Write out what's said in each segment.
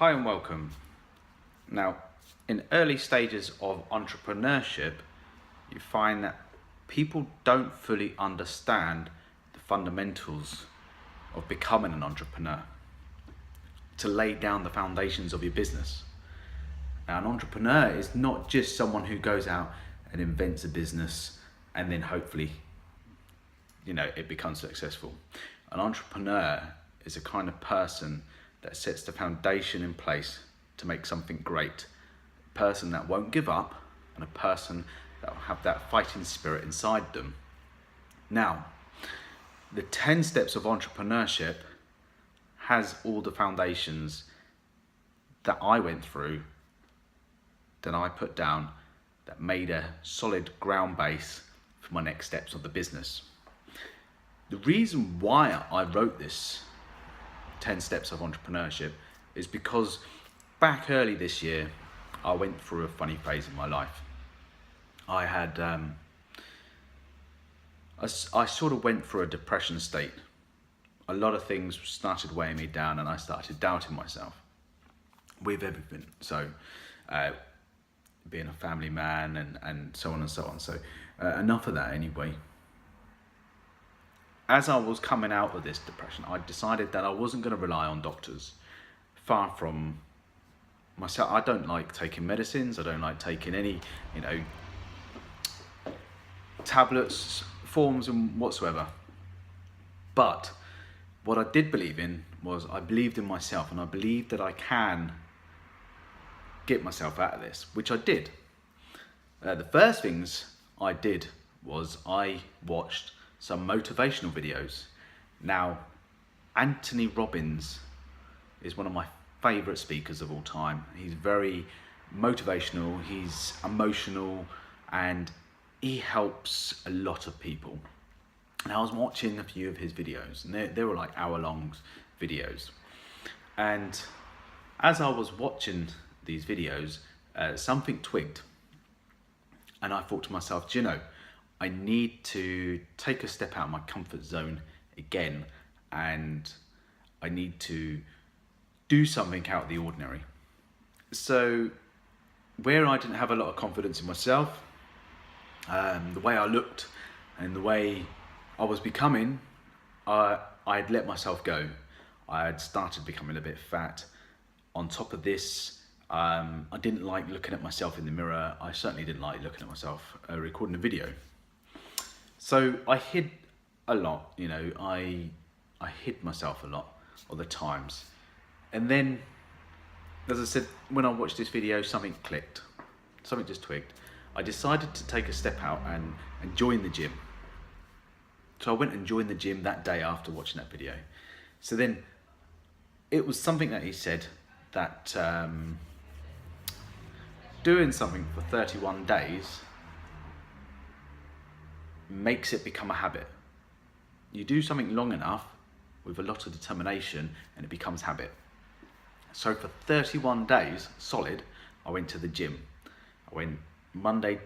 Hi and welcome. Now, in early stages of entrepreneurship, you find that people don't fully understand the fundamentals of becoming an entrepreneur, to lay down the foundations of your business. Now, an entrepreneur is not just someone who goes out and invents a business and then hopefully, it becomes successful. An entrepreneur is a kind of person that sets the foundation in place to make something great. A person that won't give up and a person that will have that fighting spirit inside them. Now, the 10 steps of entrepreneurship has all the foundations that I went through, that I put down, that made a solid ground base for my next steps of the business. The reason why I wrote this 10 steps of entrepreneurship is because back early this year, I went through a funny phase in my life. I had, I sort of went through a depression state. A lot of things started weighing me down and I started doubting myself with everything. So, being a family man and so on and so on. So, enough of that anyway. As I was coming out of this depression, I decided that I wasn't going to rely on doctors. Far from myself, I don't like taking medicines. I don't like taking any, tablets, forms and whatsoever. But what I did believe in was I believed in myself and I believed that I can get myself out of this, which I did. The first things I did was I watched some motivational videos. Now, Anthony Robbins is one of my favorite speakers of all time. He's very motivational, he's emotional, and he helps a lot of people. And I was watching a few of his videos, and they were like hour-long videos. And as I was watching these videos, something twigged. And I thought to myself, I need to take a step out of my comfort zone again, and I need to do something out of the ordinary. So where I didn't have a lot of confidence in myself, the way I looked and the way I was becoming, I'd let myself go. I had started becoming a bit fat. On top of this, I didn't like looking at myself in the mirror. I certainly didn't like looking at myself recording a video. So I hid a lot, I hid myself a lot of the times. And then, as I said, when I watched this video, something clicked, something just twigged. I decided to take a step out and join the gym. So I went and joined the gym that day after watching that video. So then it was something that he said that doing something for 31 days makes it become a habit. You do something long enough with a lot of determination and it becomes habit. So for 31 days solid, I went to the gym. I went Monday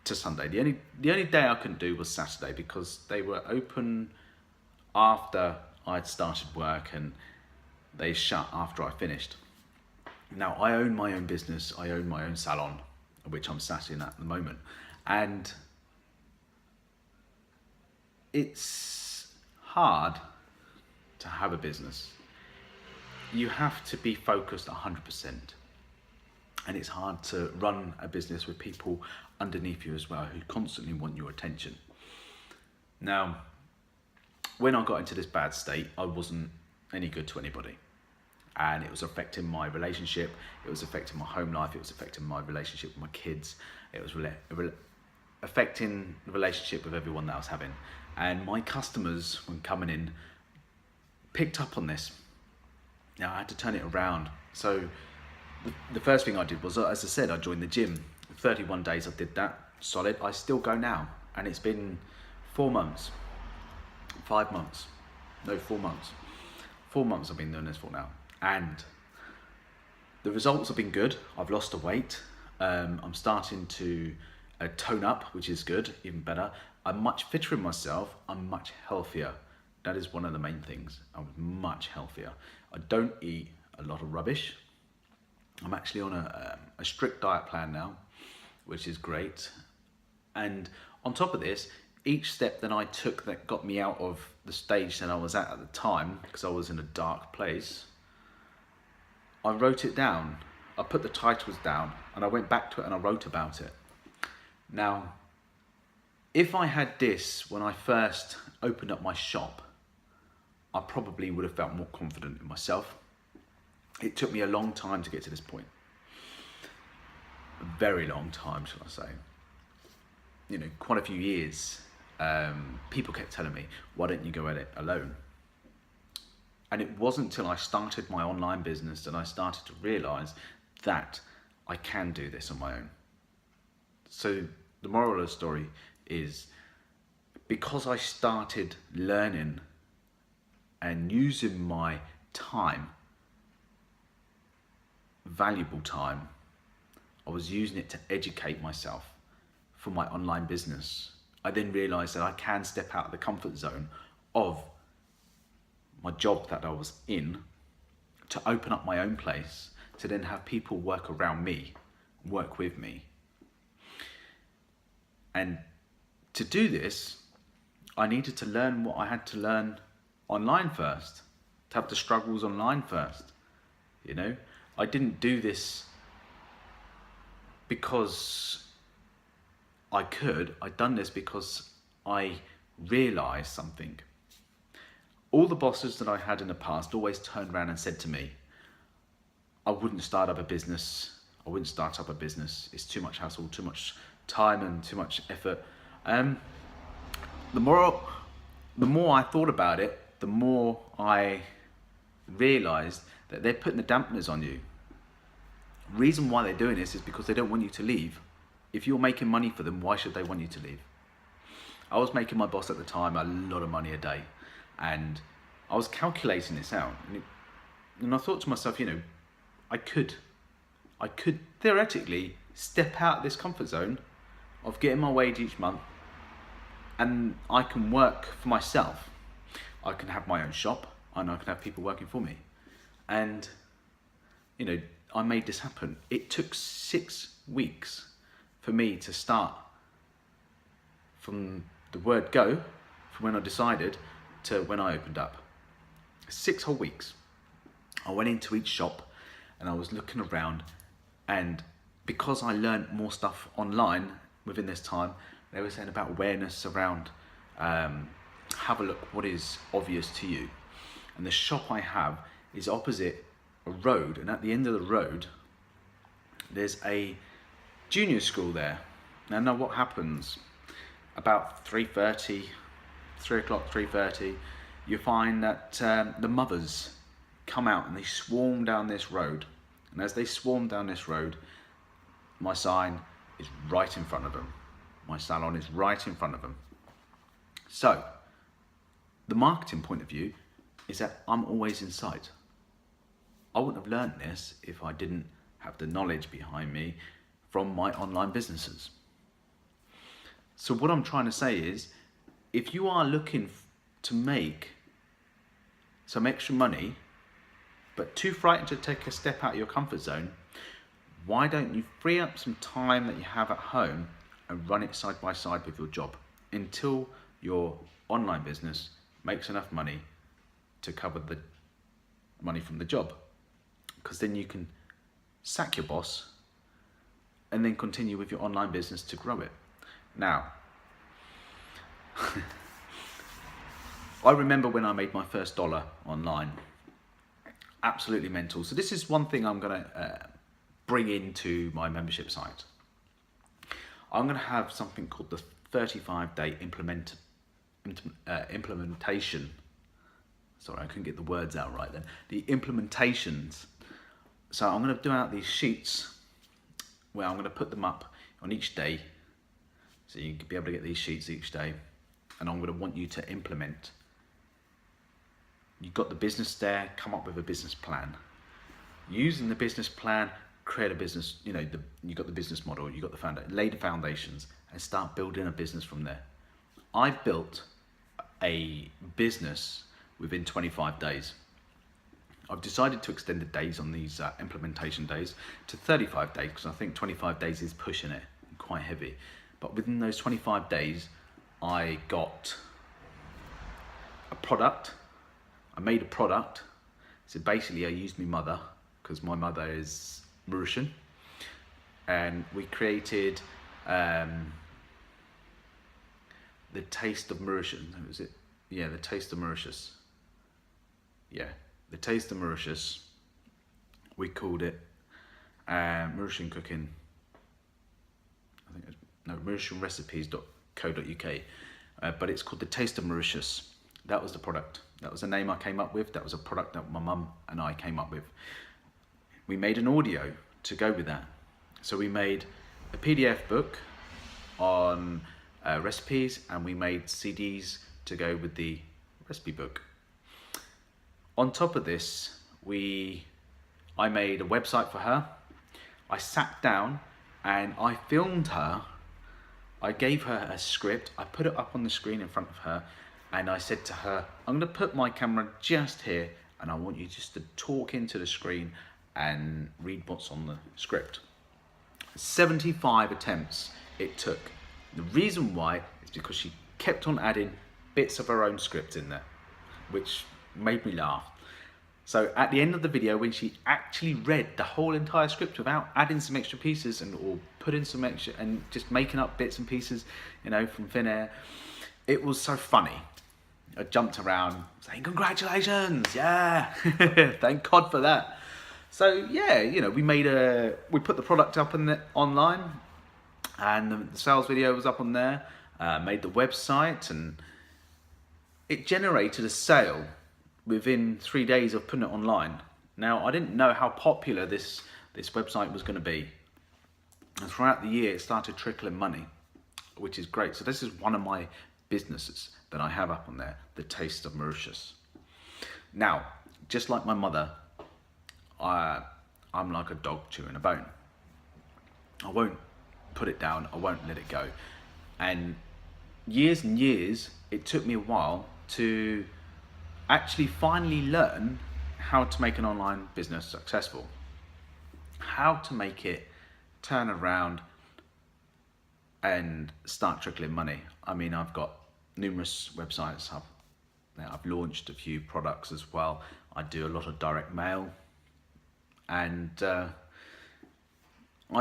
to Sunday. The only day I couldn't do was Saturday because they were open after I'd started work and they shut after I finished. Now I own my own business. I own my own salon, which I'm sat in at the moment. And it's hard to have a business. You have to be focused 100%. And it's hard to run a business with people underneath you as well who constantly want your attention. Now, when I got into this bad state, I wasn't any good to anybody. And it was affecting my relationship, it was affecting my home life, it was affecting my relationship with my kids, it was affecting the relationship with everyone that I was having. And my customers, when coming in, picked up on this. Now I had to turn it around. So the first thing I did was, as I said, I joined the gym. 31 days I did that, solid. I still go now. And it's been 4 months, 5 months, no 4 months. 4 months I've been doing this for now. And the results have been good. I've lost the weight. I'm starting to tone up, which is good, even better. I'm much fitter in myself. I'm much healthier. That is one of the main things. I'm much healthier. I don't eat a lot of rubbish. I'm actually on a strict diet plan now, which is great. And on top of this, each step that I took that got me out of the stage that I was at the time, because I was in a dark place, I wrote it down. I put the titles down and I went back to it and I wrote about it. Now, if I had this when I first opened up my shop, I probably would have felt more confident in myself. It took me a long time to get to this point. A very long time, shall I say. You know, quite a few years. People kept telling me, why don't you go at it alone? And it wasn't until I started my online business that I started to realize that I can do this on my own. So the moral of the story is, because I started learning and using my time, valuable time, I was using it to educate myself for my online business. I then realized that I can step out of the comfort zone of my job that I was in to open up my own place, to then have people work around me, work with me. And to do this, I needed to learn what I had to learn online first, to have the struggles online first. You know, I didn't do this because I could. I'd done this because I realized something. All the bosses that I had in the past always turned around and said to me, I wouldn't start up a business. I wouldn't start up a business. It's too much hassle, too much time and too much effort. The more I thought about it, the more I realized that they're putting the dampeners on you. The reason why they're doing this is because they don't want you to leave. If you're making money for them, why should they want you to leave? I was making my boss at the time a lot of money a day, and I was calculating this out. And I thought to myself, you know, I could theoretically step out of this comfort zone of getting my wage each month, and I can work for myself. I can have my own shop, and I can have people working for me. And, you know, I made this happen. It took 6 weeks for me to start from the word go, from when I decided to when I opened up. 6 whole weeks. I went into each shop and I was looking around, and because I learned more stuff online within this time, they were saying about awareness around have a look what is obvious to you. And the shop I have is opposite a road, and at the end of the road there's a junior school there. Now what happens about 3:30, 3:30, you find that the mothers come out and they swarm down this road. And as they swarm down this road, my sign is right in front of them. My salon is right in front of them. So the marketing point of view is that I'm always in sight. I wouldn't have learned this if I didn't have the knowledge behind me from my online businesses. So what I'm trying to say is, if you are looking to make some extra money, but too frightened to take a step out of your comfort zone, why don't you free up some time that you have at home and run it side by side with your job until your online business makes enough money to cover the money from the job? Because then you can sack your boss and then continue with your online business to grow it. Now, I remember when I made my first dollar online. Absolutely mental. So this is one thing I'm going to bring into my membership site. I'm going to have something called the 35-day implementation. Sorry, I couldn't get the words out right then. The implementations. So I'm going to do out these sheets where I'm going to put them up on each day. So you can be able to get these sheets each day. And I'm going to want you to implement. You've got the business there, come up with a business plan. Using the business plan, create a business, you got the business model, you got the lay the foundations and start building a business from there. I built a business within 25 days. I've decided to extend the days on these implementation days to 35 days, because I think 25 days is pushing it quite heavy. But within those 25 days, I got a product. I made a product. So basically I used my mother, because my mother is Mauritian, and we created the Taste of Mauritius. Was it? Yeah, the Taste of Mauritius. Yeah, the Taste of Mauritius. We called it Mauritian Cooking. I think it's MauritianRecipes.co.uk, but it's called the Taste of Mauritius. That was the product. That was the name I came up with. That was a product that my mum and I came up with. We made an audio to go with that. So we made a PDF book on recipes, and we made CDs to go with the recipe book. On top of this, I made a website for her. I sat down and I filmed her. I gave her a script. I put it up on the screen in front of her, and I said to her, I'm going to put my camera just here, and I want you just to talk into the screen and read what's on the script. 75 attempts it took. The reason why is because she kept on adding bits of her own script in there, which made me laugh. So at the end of the video, when she actually read the whole entire script without adding some extra pieces or putting some extra and just making up bits and pieces, from thin air, it was so funny. I jumped around saying, congratulations, yeah, thank God for that. So yeah, we put the product up online, and the sales video was up on there, made the website, and it generated a sale within 3 days of putting it online. Now, I didn't know how popular this website was going to be. And throughout the year, it started trickling money, which is great. So this is one of my businesses that I have up on there, the Taste of Mauritius. Now, just like my mother, I'm like a dog chewing a bone. I won't put it down. I won't let it go. And years, it took me a while to actually finally learn how to make an online business successful, how to make it turn around and start trickling money. I mean, I've got numerous websites. I've launched a few products as well. I do a lot of direct mail, and I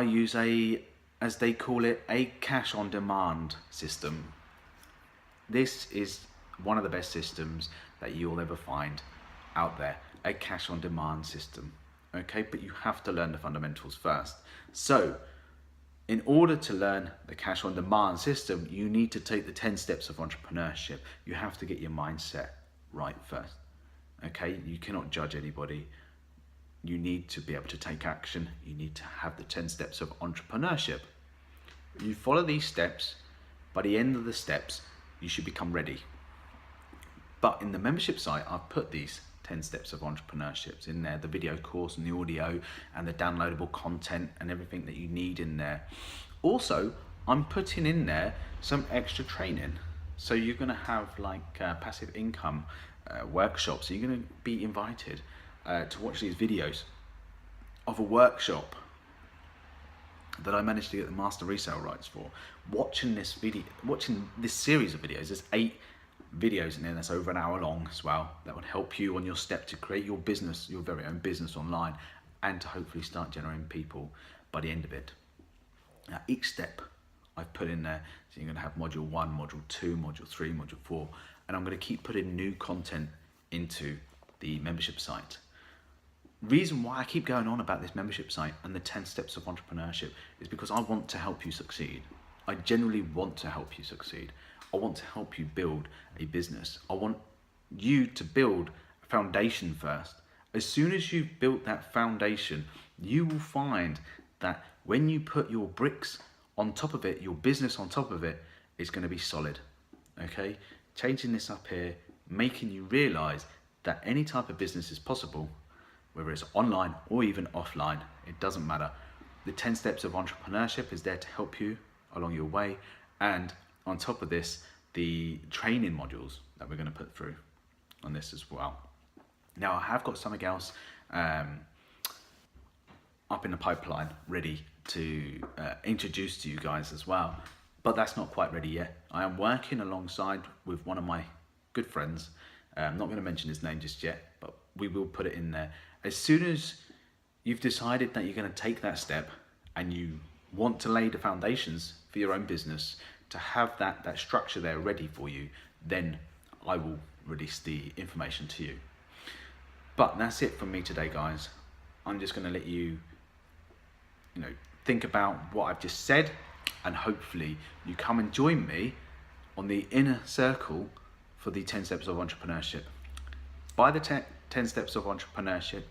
use as they call it, a cash on demand system. This is one of the best systems that you'll ever find out there, a cash on demand system. Okay, but you have to learn the fundamentals first. So in order to learn the cash on demand system, you need to take the 10 steps of entrepreneurship. You have to get your mindset right first. Okay, you cannot judge anybody. You need to be able to take action. You need to have the 10 steps of entrepreneurship. You follow these steps. By the end of the steps, you should become ready. But in the membership site, I've put these 10 steps of entrepreneurship in there, the video course and the audio and the downloadable content and everything that you need in there. Also, I'm putting in there some extra training. So you're going to have like passive income workshops. So you're going to be invited to watch these videos of a workshop that I managed to get the master resale rights for. Watching this series of videos, there's 8 videos in there that's over an hour long as well, that would help you on your step to create your business, your very own business online, and to hopefully start generating people by the end of it. Now, each step I've put in there, so you're going to have module 1, module 2, module 3, module 4, and I'm going to keep putting new content into the membership site. Reason why I keep going on about this membership site and the 10 steps of entrepreneurship is because I want to help you succeed. I genuinely want to help you succeed. I want to help you build a business. I want you to build a foundation first. As soon as you've built that foundation, you will find that when you put your bricks on top of it, your business on top of it, is going to be solid. Okay? Changing this up here, making you realize that any type of business is possible, whether it's online or even offline, it doesn't matter. The 10 steps of entrepreneurship is there to help you along your way, and on top of this, the training modules that we're going to put through on this as well. Now I have got something else up in the pipeline ready to introduce to you guys as well, but that's not quite ready yet. I am working alongside with one of my good friends. I'm not going to mention his name just yet, but we will put it in there. As soon as you've decided that you're going to take that step and you want to lay the foundations for your own business, to have that structure there ready for you, then I will release the information to you. But that's it from me today, guys. I'm just going to let you think about what I've just said, and hopefully you come and join me on the inner circle for the 10 steps of entrepreneurship. Buy the 10 steps of entrepreneurship,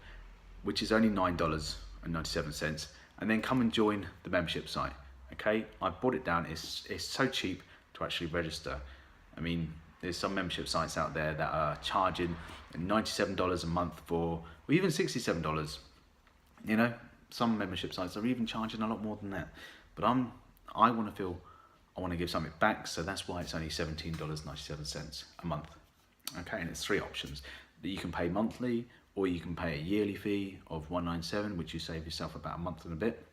which is only $9.97, and then come and join the membership site. Okay, I brought it down. It's so cheap to actually register. I mean, there's some membership sites out there that are charging $97 a month for, or even $67. You know, some membership sites are even charging a lot more than that. But I want to give something back, so that's why it's only $17.97 a month. Okay, and it's 3 options that you can pay monthly, or you can pay a yearly fee of $197, which you save yourself about a month and a bit,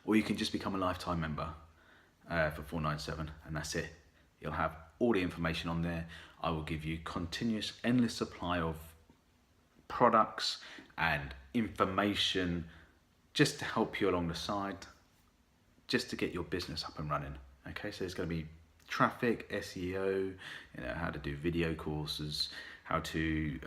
or you can just become a lifetime member for $497, and that's it. You'll have all the information on there. I will give you continuous, endless supply of products and information just to help you along the side, just to get your business up and running. Okay, so there's going to be traffic, SEO, how to do video courses, how to,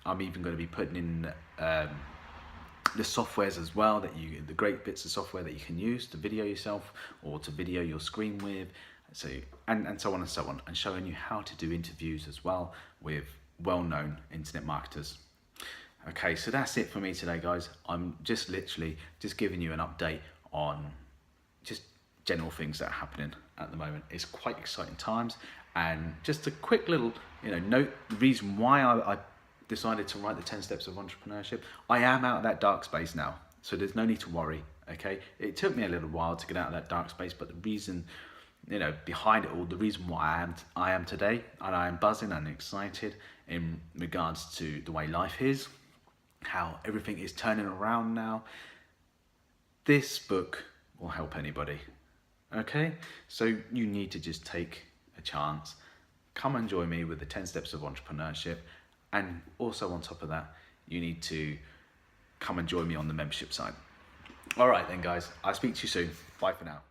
I'm even going to be putting in the softwares as well, the great bits of software that you can use to video yourself or to video your screen with, so and so on and so on, and showing you how to do interviews as well with well-known internet marketers. Okay, so that's it for me today, guys. I'm just literally just giving you an update on just general things that are happening at the moment. It's quite exciting times, and just a quick little note, the reason why I decided to write the 10 steps of entrepreneurship. I am out of that dark space now, so there's no need to worry. Okay, it took me a little while to get out of that dark space, but the reason behind it all, the reason why I am today, and I am buzzing and excited in regards to the way life is, how everything is turning around now. This book will help anybody. Okay, so you need to just take a chance, come and join me with the 10 steps of entrepreneurship, and also on top of that, you need to come and join me on the membership side. All right then, guys, I'll speak to you soon. Bye for now.